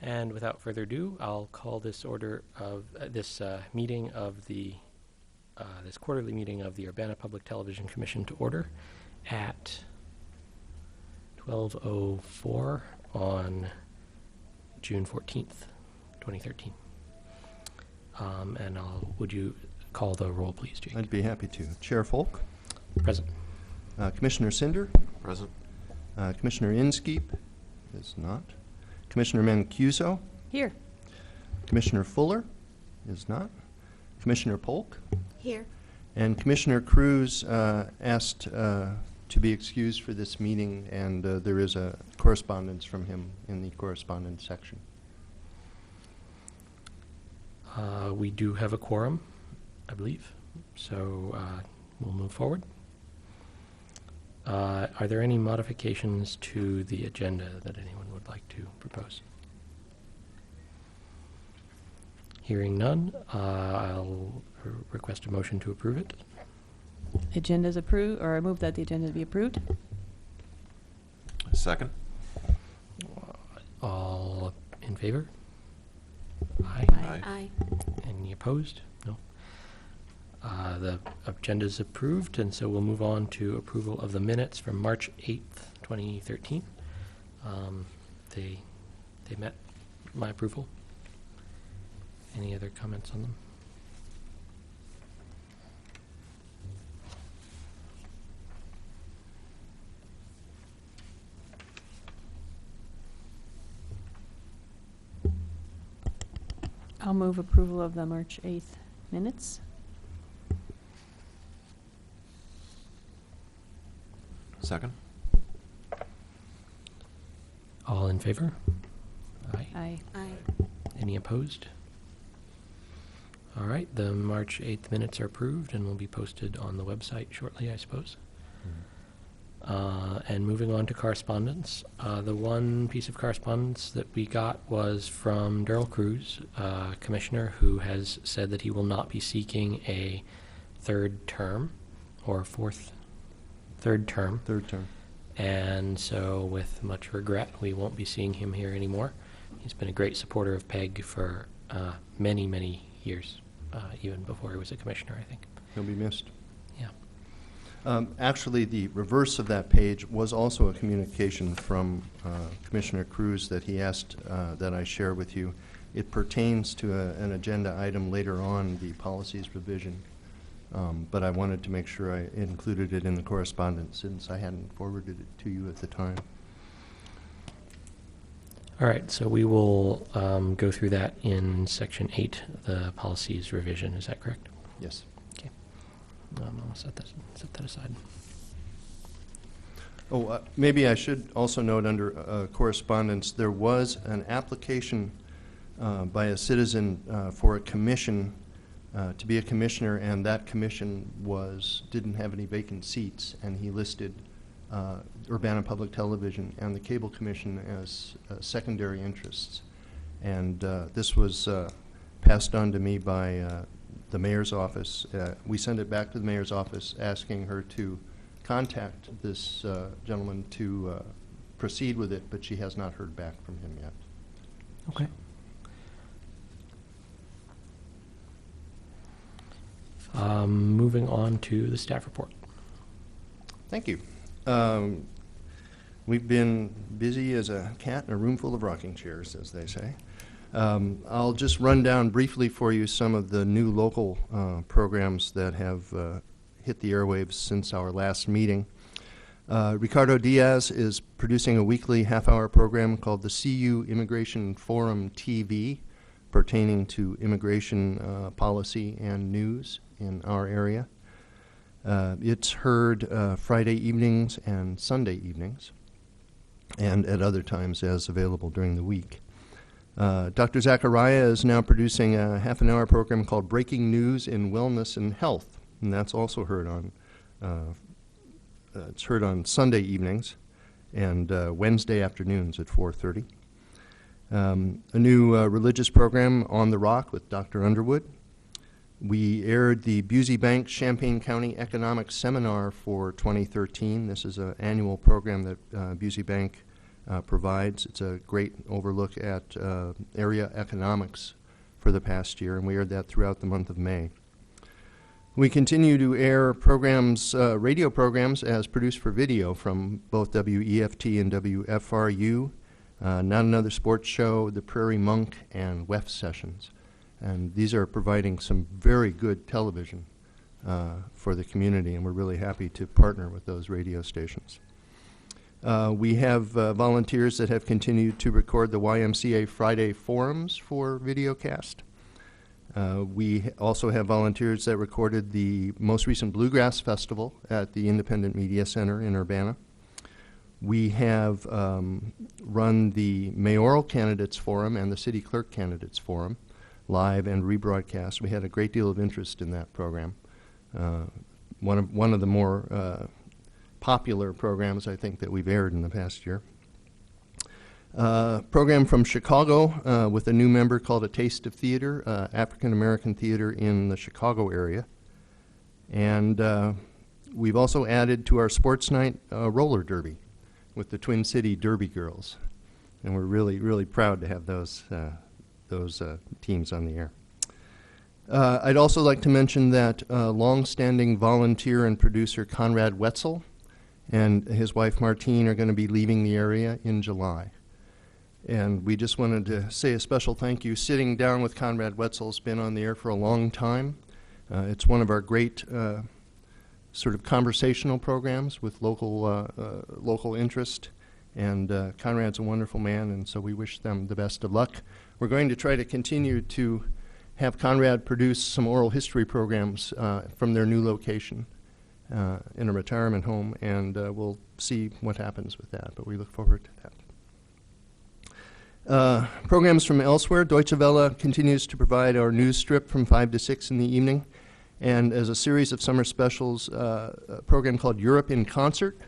And without further ado, I'll call this meeting of the this quarterly meeting of the Urbana Public Television Commission to order at 12:04 on June 14th, 2013. And would you call the roll, please, Jake? I'd be happy to. Chair Folk? Present. Commissioner Cinder? Present. Commissioner Inskeep is not. Commissioner Mancuso? Here. Commissioner Fuller is not. Commissioner Polk? Here. And Commissioner Cruz asked to be excused for this meeting, and there is a correspondence from him in the correspondence section. We do have a quorum, I believe, so we'll move forward. Are there any modifications to the agenda that anyone would like to propose? Hearing none, I'll request a motion to approve it. The agenda is approved, or I move that the agenda be approved. Second. All in favor? Aye. Aye. Aye. Any opposed? No. The agenda is approved, and so we'll move on to approval of the minutes from March 8th, 2013. They met my approval. Any other comments on them? I'll move approval of the March 8th minutes. Second. All in favor? Aye. Aye. Aye. Any opposed? All right, the March 8th minutes are approved and will be posted on the website shortly, I suppose. And moving on to correspondence, the one piece of correspondence that we got was from Darrell Cruz, Commissioner, who has said that he will not be seeking a third term. And so with much regret, we won't be seeing him here anymore. He's been a great supporter of PEG for many, many years, even before he was a commissioner, I think. He'll be missed. Yeah. Actually, the reverse of that page was also a communication from Commissioner Cruz that he asked that I share with you. It pertains to an agenda item later on, the policies revision. But I wanted to make sure I included it in the correspondence since I hadn't forwarded it to you at the time. All right, so we will go through that in Section 8, the policies revision. Is that correct? Yes. Okay. I'll set that aside. Oh, maybe I should also note under correspondence, there was an application by a citizen for a commission to be a commissioner, and that commission didn't have any vacant seats, and he listed Urbana Public Television and the Cable Commission as secondary interests. And this was passed on to me by the mayor's office. We sent it back to the mayor's office asking her to contact this gentleman to proceed with it, but she has not heard back from him yet. Okay. Moving on to the staff report. Thank you. We've been busy as a cat in a room full of rocking chairs, as they say. I'll just run down briefly for you some of the new local programs that have hit the airwaves since our last meeting. Ricardo Diaz is producing a weekly half-hour program called the CU Immigration Forum TV, pertaining to immigration policy and news in our area. It's heard Friday evenings and Sunday evenings, and at other times as available during the week. Dr. Zachariah is now producing a half-an-hour program called Breaking News in Wellness and Health, and that's also heard on it's heard on Sunday evenings and Wednesday afternoons at 4:30. A new religious program, On the Rock, with Dr. Underwood. We aired the Busey Bank Champaign County Economic Seminar for 2013. This is an annual program that Busey Bank provides. It's a great overlook at area economics for the past year, and we aired that throughout the month of May. We continue to air programs, radio programs, as produced for video from both WEFT and WFRU, Not Another Sports Show, The Prairie Monk, and WEF Sessions. And these are providing some very good television for the community, and we're really happy to partner with those radio stations. We have volunteers that have continued to record the YMCA Friday forums for videocast. We also have volunteers that recorded the most recent Bluegrass Festival at the Independent Media Center in Urbana. We have run the Mayoral Candidates Forum and the City Clerk Candidates Forum live and rebroadcast. We had a great deal of interest in that program. One of the more popular programs, I think, that we've aired in the past year. Program from Chicago with a new member called A Taste of Theater, African American theater in the Chicago area. And we've also added to our sports night roller derby with the Twin City Derby Girls. And we're really, really proud to have those teams on the air. I'd also like to mention that long-standing volunteer and producer Conrad Wetzel and his wife Martine are going to be leaving the area in July. And we just wanted to say a special thank you. Sitting down with Conrad Wetzel's been on the air for a long time. It's one of our great sort of conversational programs with local interest. And Conrad's a wonderful man, and so we wish them the best of luck. We're going to try to continue to have Conrad produce some oral history programs from their new location in a retirement home, and we'll see what happens with that, but we look forward to that. Programs from elsewhere. Deutsche Welle continues to provide our news strip from 5 to 6 in the evening, and as a series of summer specials, a program called Europe in Concert,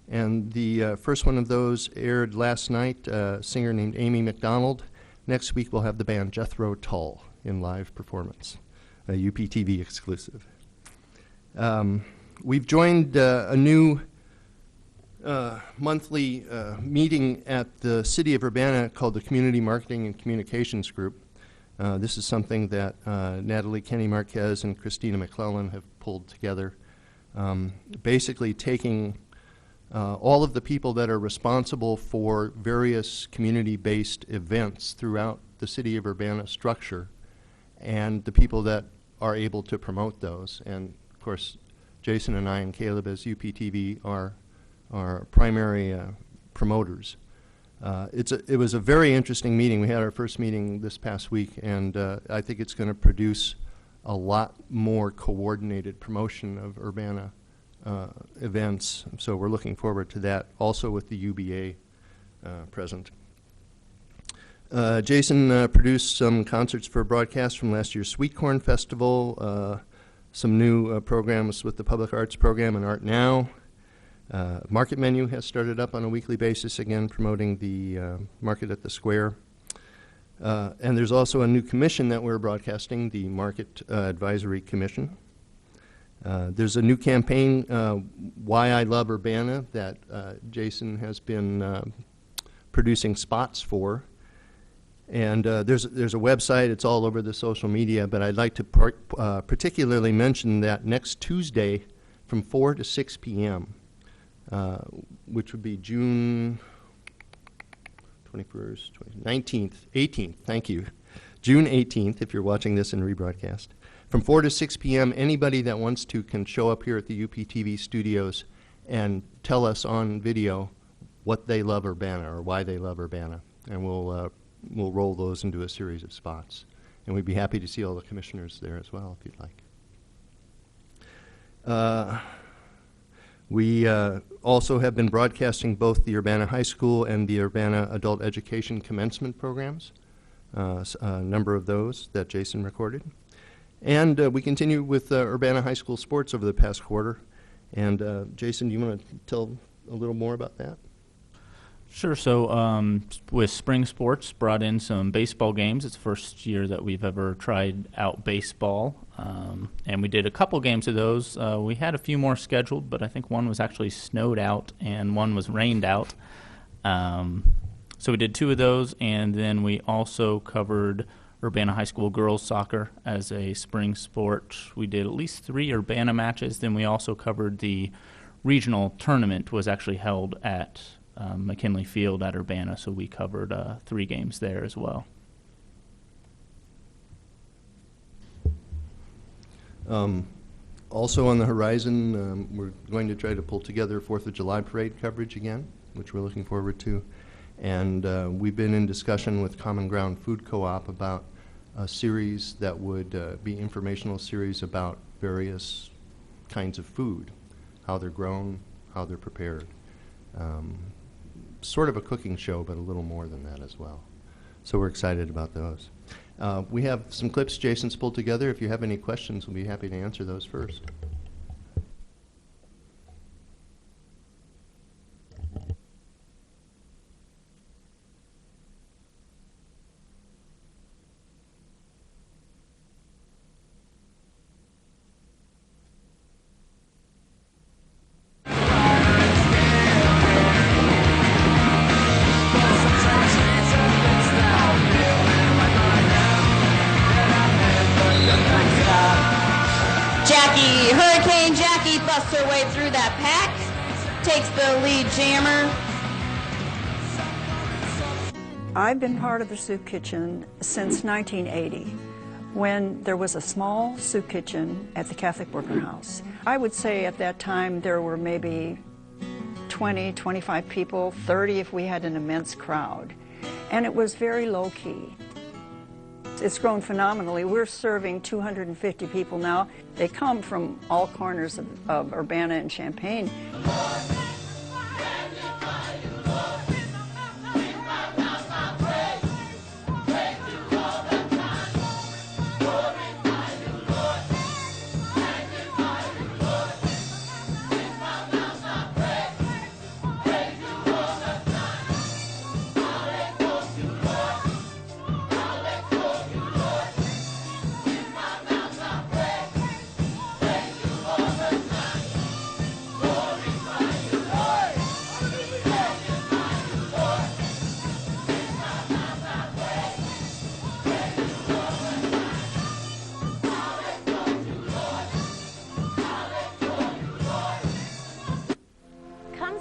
and the first one of those aired last night, a singer named Amy McDonald. Next week we'll have the band Jethro Tull in live performance, a UPTV exclusive. We've joined a new monthly meeting at the City of Urbana called the Community Marketing and Communications Group. This is something that Natalie Kenny Marquez and Christina McClellan have pulled together, basically taking all of the people that are responsible for various community-based events throughout the City of Urbana structure and the people that are able to promote those. And of course, Jason and I and Caleb as UPTV are primary promoters. It was a very interesting meeting. We had our first meeting this past week, and I think it's going to produce a lot more coordinated promotion of Urbana events. So we're looking forward to that, also with the UBA present. Jason produced some concerts for broadcast from last year's Sweet Corn Festival, some new programs with the Public Arts Program and Art Now. Market Menu has started up on a weekly basis, again promoting the Market at the Square. And there's also a new commission that we're broadcasting, the Market Advisory Commission. There's a new campaign, Why I Love Urbana, that Jason has been producing spots for. And there's a website. It's all over the social media, but I'd like to particularly mention that next Tuesday from 4 to 6 p.m., which would be June 21st, 19th, 18th, thank you. June 18th, if you're watching this in rebroadcast. From 4 to 6 p.m., anybody that wants to can show up here at the UPTV studios and tell us on video what they love Urbana or why they love Urbana. And we'll roll those into a series of spots. And we'd be happy to see all the commissioners there as well, if you'd like. We also have been broadcasting both the Urbana High School and the Urbana Adult Education Commencement programs, a number of those that Jason recorded. And we continue with Urbana High School sports over the past quarter. And Jason, do you want to tell a little more about that? Sure. So with spring sports, brought in some baseball games. It's the first year that we've ever tried out baseball. And we did a couple games of those. We had a few more scheduled, but I think one was actually snowed out and one was rained out. So we did 2 of those, and then we also covered Urbana High School girls soccer as a spring sport. We did at least 3 Urbana matches. Then we also covered the regional tournament was actually held at McKinley Field at Urbana, so we covered 3 games there as well. Also on the horizon, we're going to try to pull together 4th of July parade coverage again, which we're looking forward to. And we've been in discussion with Common Ground Food Co-op about a series that would be informational series about various kinds of food, how they're grown, how they're prepared. Sort of a cooking show, but a little more than that as well. So we're excited about those. We have some clips Jason's pulled together. If you have any questions, we'll be happy to answer those first. Hurricane Jackie busts her way through that pack, takes the lead jammer. I've been part of the soup kitchen since 1980, when there was a small soup kitchen at the Catholic Worker House. I would say at that time there were maybe 20, 25 people, 30 if we had an immense crowd. And it was very low-key. It's grown phenomenally. We're serving 250 people now. They come from all corners of Urbana and Champaign.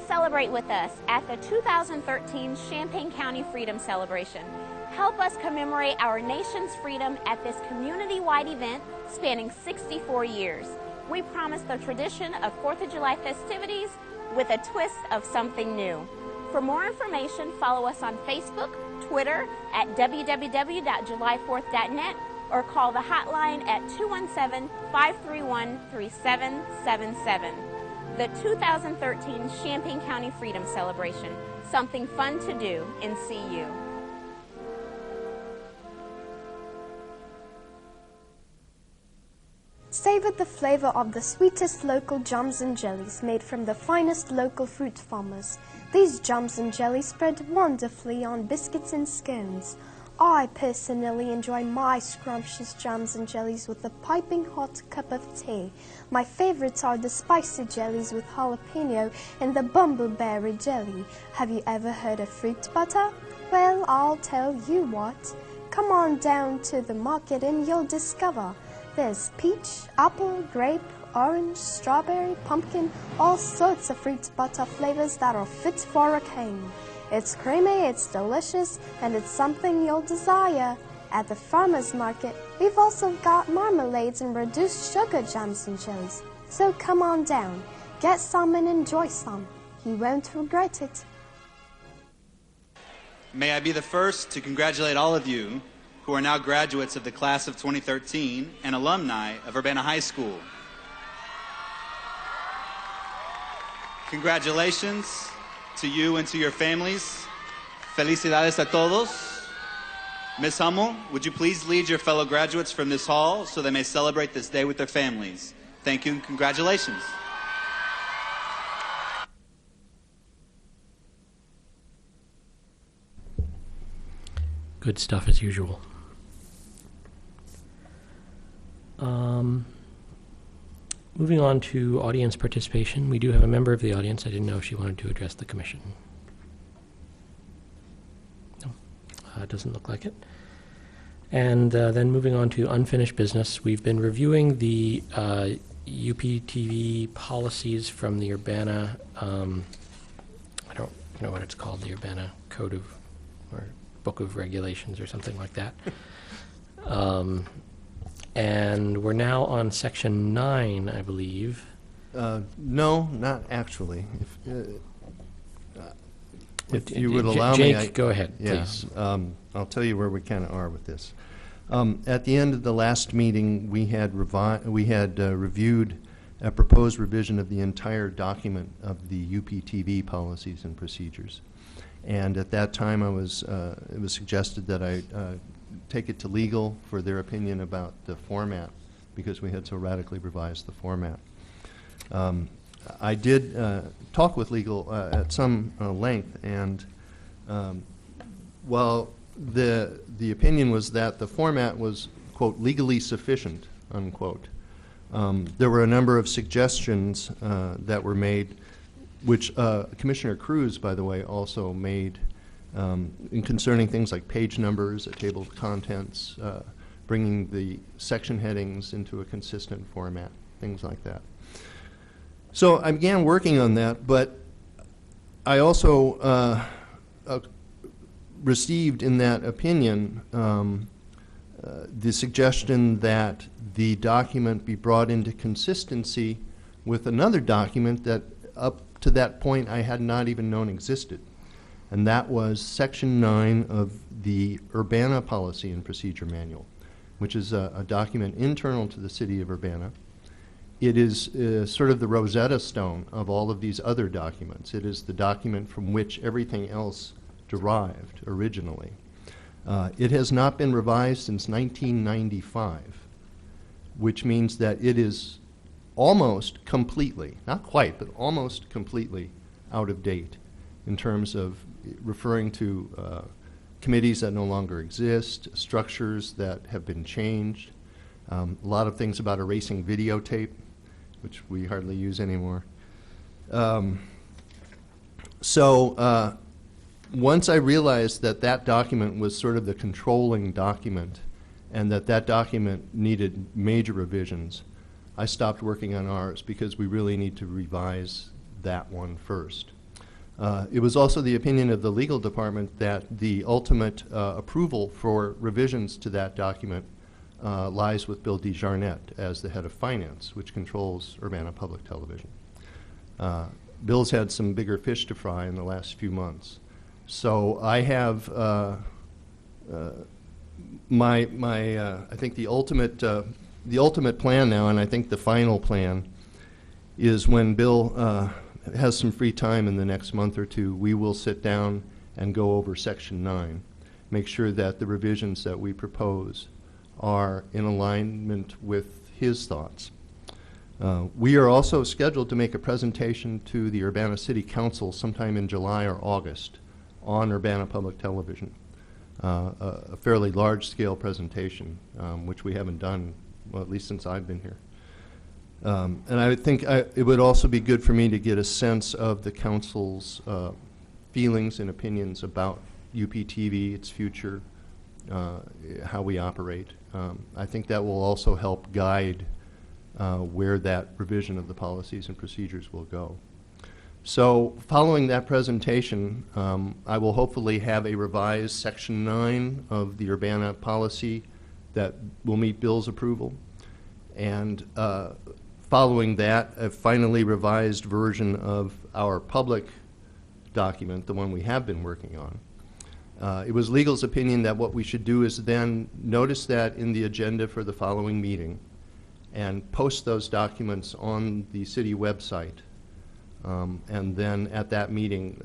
Celebrate with us at the 2013 Champaign County Freedom Celebration. Help us commemorate our nation's freedom at this community-wide event spanning 64 years. We promise the tradition of 4th of July festivities with a twist of something new. For more information, follow us on Facebook, Twitter at www.july4th.net or call the hotline at 217-531-3777. The 2013 Champaign County Freedom Celebration, something fun to do in CU. Savor the flavor of the sweetest local jams and jellies made from the finest local fruit farmers. These jams and jellies spread wonderfully on biscuits and scones. I personally enjoy my scrumptious jams and jellies with a piping hot cup of tea. My favorites are the spicy jellies with jalapeno and the bumbleberry jelly. Have you ever heard of fruit butter? Well, I'll tell you what. Come on down to the market and you'll discover. There's peach, apple, grape, orange, strawberry, pumpkin, all sorts of fruit butter flavors that are fit for a king. It's creamy, it's delicious, and it's something you'll desire. At the farmer's market, we've also got marmalades and reduced sugar jams and jellies. So come on down, get some and enjoy some. You won't regret it. May I be the first to congratulate all of you who are now graduates of the class of 2013 and alumni of Urbana High School. Congratulations to you and to your families. Felicidades a todos. Ms. Hummel, would you please lead your fellow graduates from this hall so they may celebrate this day with their families? Thank you and congratulations. Good stuff as usual. Moving on to audience participation. We do have a member of the audience. I didn't know if she wanted to address the commission. Doesn't look like it. And then moving on to unfinished business, we've been reviewing the UPTV policies from the Urbana, I don't know what it's called, the Urbana Code of, or Book of Regulations or something like that. And we're now on section 9, I believe. No, not actually. If you would allow Jake, me, go ahead, yeah, please. I'll tell you where we kind of are with this. At the end of the last meeting, we had reviewed a proposed revision of the entire document of the UPTV policies and procedures. And at that time, it was suggested that I take it to legal for their opinion about the format, because we had so radically revised the format. I did talk with legal at some length, and while the opinion was that the format was, quote, legally sufficient, unquote, there were a number of suggestions that were made, which Commissioner Cruz, by the way, also made in concerning things like page numbers, a table of contents, bringing the section headings into a consistent format, things like that. So I began working on that, but I also received in that opinion the suggestion that the document be brought into consistency with another document that up to that point I had not even known existed. And that was Section 9 of the Urbana Policy and Procedure Manual, which is a document internal to the city of Urbana. It is sort of the Rosetta Stone of all of these other documents. It is the document from which everything else derived originally. It has not been revised since 1995, which means that it is almost completely, not quite, but almost completely out of date in terms of referring to committees that no longer exist, structures that have been changed, a lot of things about erasing videotape, which we hardly use anymore. So once I realized that that document was sort of the controlling document and that that document needed major revisions, I stopped working on ours because we really need to revise that one first. It was also the opinion of the legal department that the ultimate approval for revisions to that document lies with Bill DeJarnette as the head of finance, which controls Urbana Public Television. Bill's had some bigger fish to fry in the last few months. So I have I think the ultimate plan now, and I think the final plan, is when Bill has some free time in the next month or two, we will sit down and go over Section 9, make sure that the revisions that we propose are in alignment with his thoughts. We are also scheduled to make a presentation to the Urbana City Council sometime in July or August on Urbana Public Television, a fairly large-scale presentation, which we haven't done, well, at least since I've been here. And I think it would also be good for me to get a sense of the council's feelings and opinions about UPTV, its future, how we operate. I think that will also help guide where that revision of the policies and procedures will go. So following that presentation, I will hopefully have a revised Section 9 of the Urbana policy that will meet Bill's approval. And following that, a finally revised version of our public document, the one we have been working on. It was legal's opinion that what we should do is then notice that in the agenda for the following meeting and post those documents on the city website. And then at that meeting,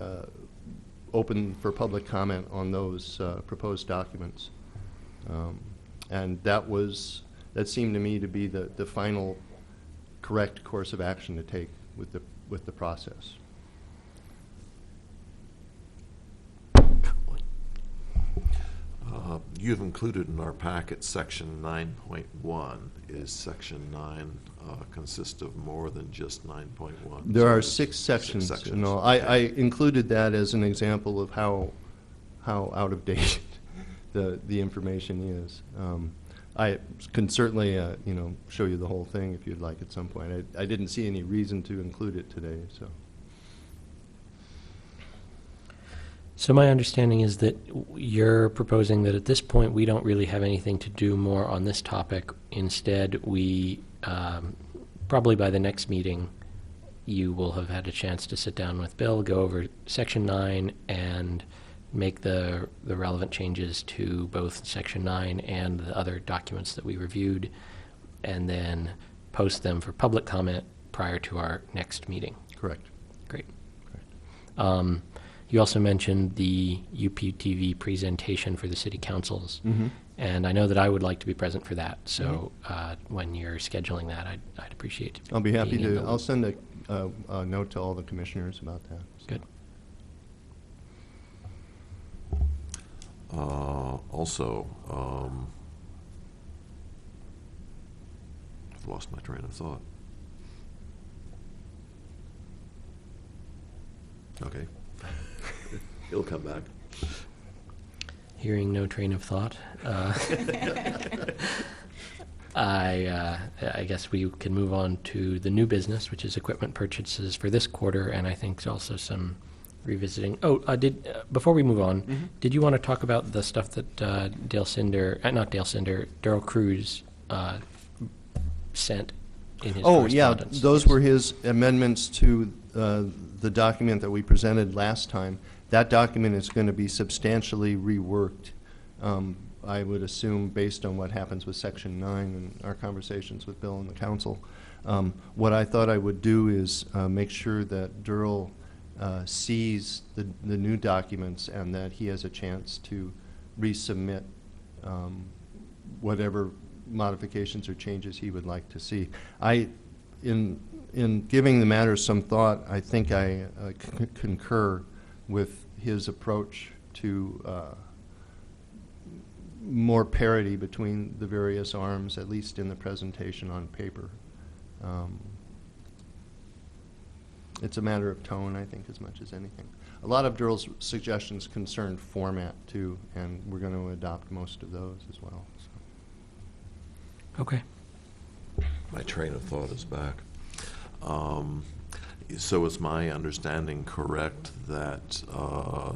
open for public comment on those proposed documents. And that seemed to me to be the final correct course of action to take with the process. You've included in our packet Section 9.1. Is Section 9 consist of more than just 9.1? There are 6 sections. 6 sections. I included that as an example of how out of date the information is. I can certainly, show you the whole thing if you'd like at some point. I didn't see any reason to include it today, so. So my understanding is that you're proposing that at this point we don't really have anything to do more on this topic. Instead, we, probably by the next meeting, you will have had a chance to sit down with Bill, go over Section 9, and make the relevant changes to both Section 9 and the other documents that we reviewed, and then post them for public comment prior to our next meeting. Correct. Great. You also mentioned the UPTV presentation for the city councils, and I know that I would like to be present for that. So when you're scheduling that, I'd appreciate it. I'll be happy being in the to. loop. I'll send a note to all the commissioners about that. So. Good. Also, I've lost my train of thought. Okay. It'll come back. Hearing no train of thought, I guess we can move on to the new business, which is equipment purchases for this quarter, and I think also some revisiting. Before we move on, did you want to talk about the stuff that Daryl Cruz sent in his correspondence? Those were his amendments to the document that we presented last time. That document is going to be substantially reworked, I would assume, based on what happens with Section 9 and our conversations with Bill and the council. What I thought I would do is make sure that Daryl sees the new documents and that he has a chance to resubmit whatever modifications or changes he would like to see. In giving the matter some thought, I think I concur with his approach to more parity between the various arms, at least in the presentation on paper. It's a matter of tone, I think, as much as anything. A lot of Daryl's suggestions concern format, too, and we're going to adopt most of those as well. So. Okay. My train of thought is back. So is my understanding correct that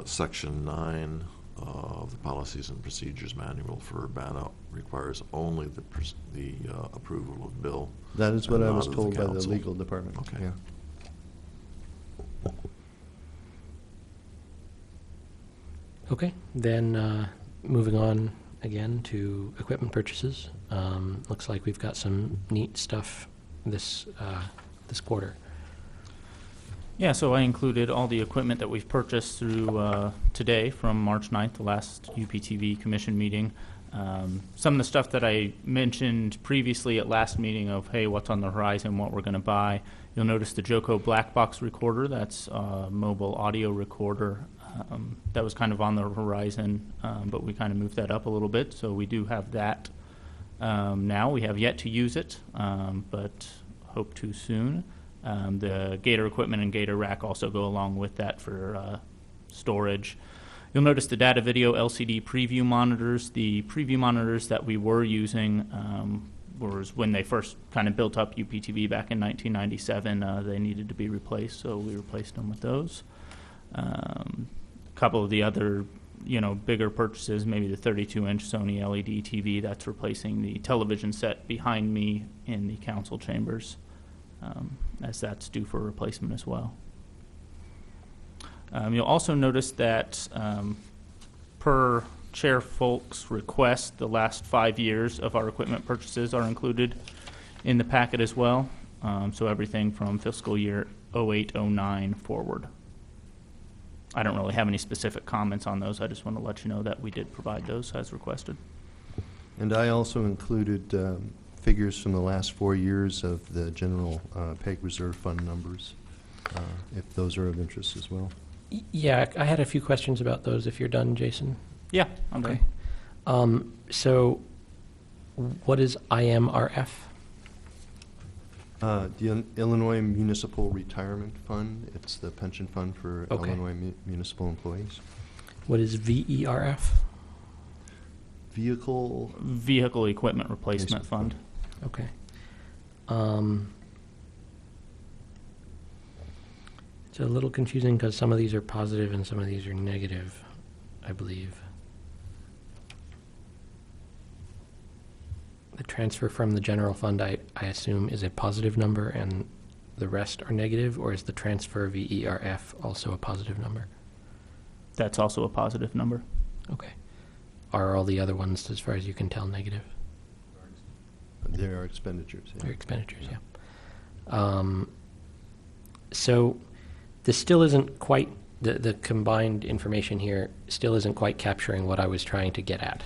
Section 9 of the Policies and Procedures Manual for Urbana requires only the approval of Bill? That is what I was not of told by the council? legal department. Okay. Yeah. Okay, then moving on again to equipment purchases. Looks like we've got some neat stuff this quarter. Yeah, so I included all the equipment that we've purchased through today from March 9th, the last UPTV commission meeting. Some of the stuff that I mentioned previously at last meeting of, hey, what's on the horizon, what we're going to buy. You'll notice the Joco black box recorder. That's a mobile audio recorder. That was kind of on the horizon, but we kind of moved that up a little bit. So we do have that now. We have yet to use it, but hope to soon. The Gator equipment and Gator rack also go along with that for storage. You'll notice the data video LCD preview monitors. The preview monitors that we were using was when they first kind of built up UPTV back in 1997. They needed to be replaced, so we replaced them with those. A couple of the other, bigger purchases, maybe the 32-inch Sony LED TV that's replacing the television set behind me in the council chambers, as that's due for replacement as well. You'll also notice that per Chair Folk's request, the last 5 years of our equipment purchases are included in the packet as well. So everything from fiscal year 08-09 forward. I don't really have any specific comments on those. I just want to let you know that we did provide those as requested. And I also included figures from the last 4 years of the general PEG reserve fund numbers, if those are of interest as well. Yeah, I had a few questions about those, if you're done, Jason. Yeah, I'm Okay. done. So what is IMRF? The Illinois Municipal Retirement Fund. It's the pension fund for Okay. Illinois municipal employees. What is VERF? Vehicle Equipment Replacement Fund. Okay. It's a little confusing because some of these are positive and some of these are negative, I believe. The transfer from the general fund, I assume, is a positive number and the rest are negative, or is the transfer VERF also a positive number? That's also a positive number. Okay. Are all the other ones, as far as you can tell, negative? There are expenditures. Yeah. They're expenditures, yeah. So this still isn't quite, the combined information here still isn't quite capturing what I was trying to get at.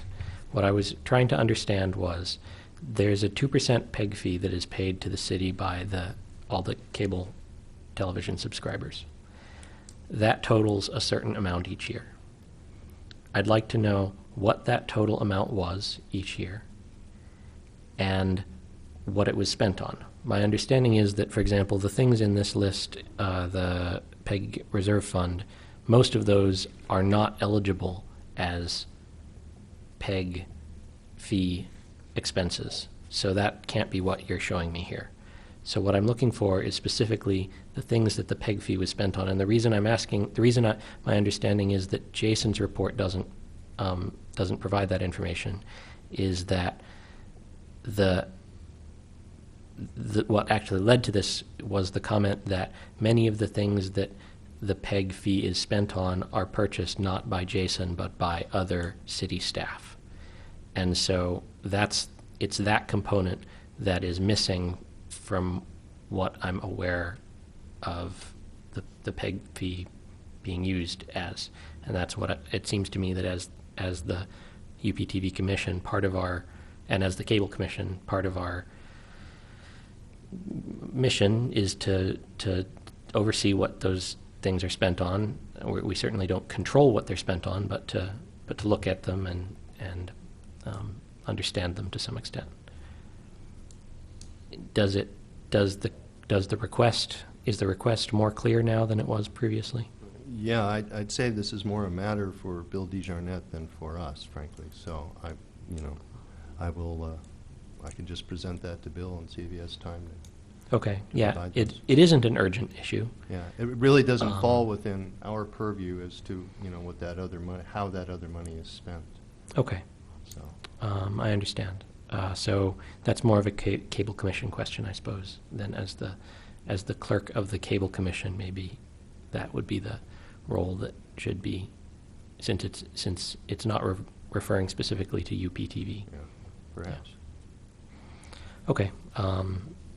What I was trying to understand was there's a 2% PEG fee that is paid to the city by all the cable television subscribers. That totals a certain amount each year. I'd like to know what that total amount was each year and what it was spent on. My understanding is that, for example, the things in this list, the PEG Reserve Fund, most of those are not eligible as PEG fee expenses. So that can't be what you're showing me here. So what I'm looking for is specifically the things that the PEG fee was spent on. And the reason I'm asking, my understanding is that Jason's report doesn't provide that information, is that what actually led to this was the comment that many of the things that the PEG fee is spent on are purchased not by Jason but by other city staff. And so it's that component that is missing from what I'm aware of the PEG fee being used as. And that's what it seems to me that as the UPTV Commission, and as the Cable Commission, part of our mission is to oversee what those things are spent on. We certainly don't control what they're spent on, but to look at them and understand them to some extent. Is the request more clear now than it was previously? Yeah, I'd say this is more a matter for Bill DeJarnette than for us, frankly. So I can just present that to Bill and see if he has time to. Okay. Yeah. It isn't an urgent issue. Yeah. It really doesn't fall within our purview as to what that other money, how that other money is spent. Okay. So. I understand. So that's more of a Cable Commission question, I suppose, than as the clerk of the Cable Commission. Maybe that would be the role that should be, since it's not referring specifically to UPTV. Yeah, perhaps. Yeah. Okay.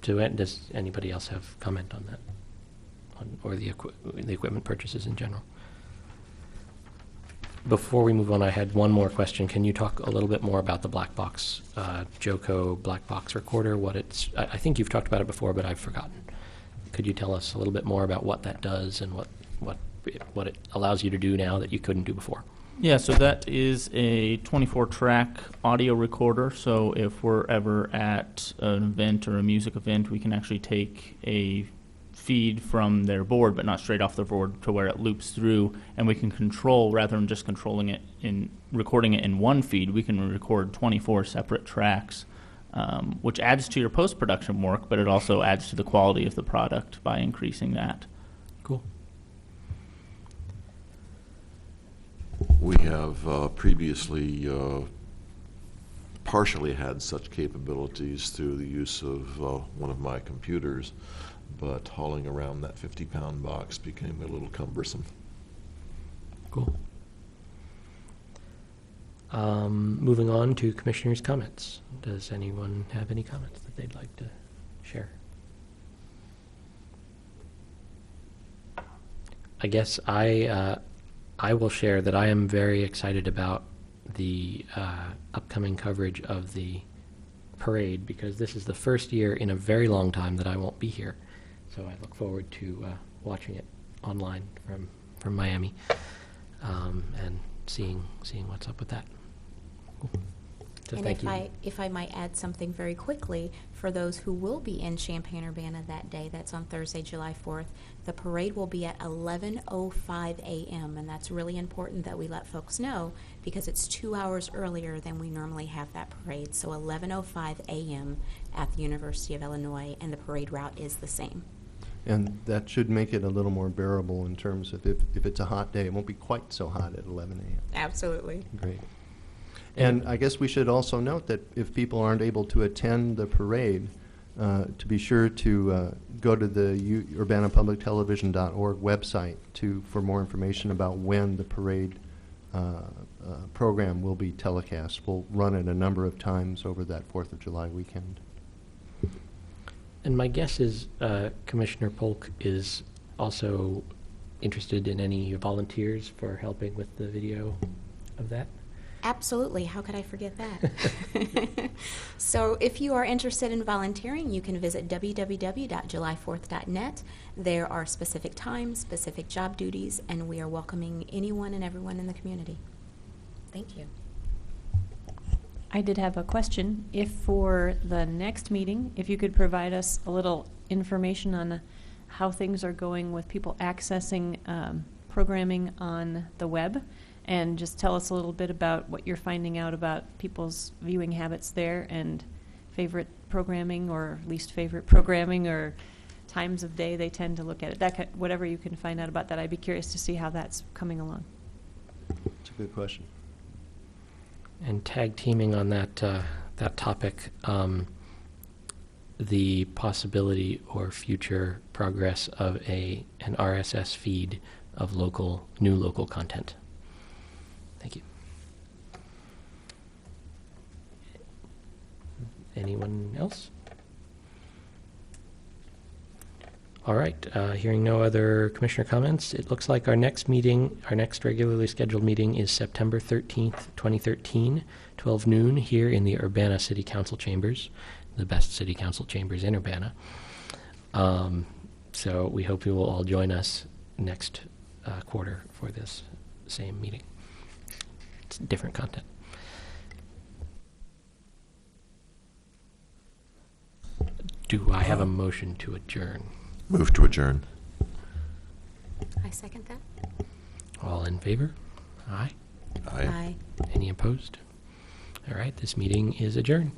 Does anybody else have comment on that, or the equipment purchases in general? Before we move on, I had one more question. Can you talk a little bit more about the black box, Joco black box recorder? I think you've talked about it before, but I've forgotten. Could you tell us a little bit more about what that does and what it allows you to do now that you couldn't do before? Yeah, so that is a 24-track audio recorder. So if we're ever at an event or a music event, we can actually take a feed from their board, but not straight off the board, to where it loops through, and we can control, rather than just controlling it in recording it in one feed, we can record 24 separate tracks, which adds to your post-production work, but it also adds to the quality of the product by increasing that. Cool. We have previously partially had such capabilities through the use of one of my computers, but hauling around that 50-pound box became a little cumbersome. Cool. Moving on to commissioners' comments. Does anyone have any comments that they'd like to share? I guess I will share that I am very excited about the upcoming coverage of the parade, because this is the first year in a very long time that I won't be here. So I look forward to watching it online from Miami and seeing what's up with that. Cool. So And thank you. if I might add something very quickly, for those who will be in Champaign-Urbana that day, that's on Thursday, July 4th, the parade will be at 11:05 a.m., and that's really important that we let folks know because it's 2 hours earlier than we normally have that parade. So 11:05 a.m. at the University of Illinois, and the parade route is the same. And that should make it a little more bearable in terms of if it's a hot day, it won't be quite so hot at 11 a.m. Absolutely. Great. And I guess we should also note that if people aren't able to attend the parade, to be sure to go to the urbanapublictelevision.org website for more information about when the parade program will be telecast. We'll run it a number of times over that 4th of July weekend. And my guess is Commissioner Polk is also interested in any volunteers for helping with the video of that. Absolutely. How could I forget that? So if you are interested in volunteering, you can visit www.july4th.net. There are specific times, specific job duties, and we are welcoming anyone and everyone in the community. Thank you. I did have a question. If for the next meeting, if you could provide us a little information on how things are going with people accessing programming on the web, and just tell us a little bit about what you're finding out about people's viewing habits there and favorite programming or least favorite programming or times of day they tend to look at it. Whatever you can find out about that, I'd be curious to see how that's coming along. It's a good question. And tag teaming on that topic, the possibility or future progress of an RSS feed of new local content. Thank you. Anyone else? All right, hearing no other commissioner comments, it looks like our next regularly scheduled meeting is September 13th, 2013, 12 noon here in the Urbana City Council chambers, the best city council chambers in Urbana. So we hope you will all join us next quarter for this same meeting. It's different content. Do I have a motion to adjourn? Move to adjourn. I second that. All in favor? Aye. Aye. Aye. Any opposed? All right, this meeting is adjourned.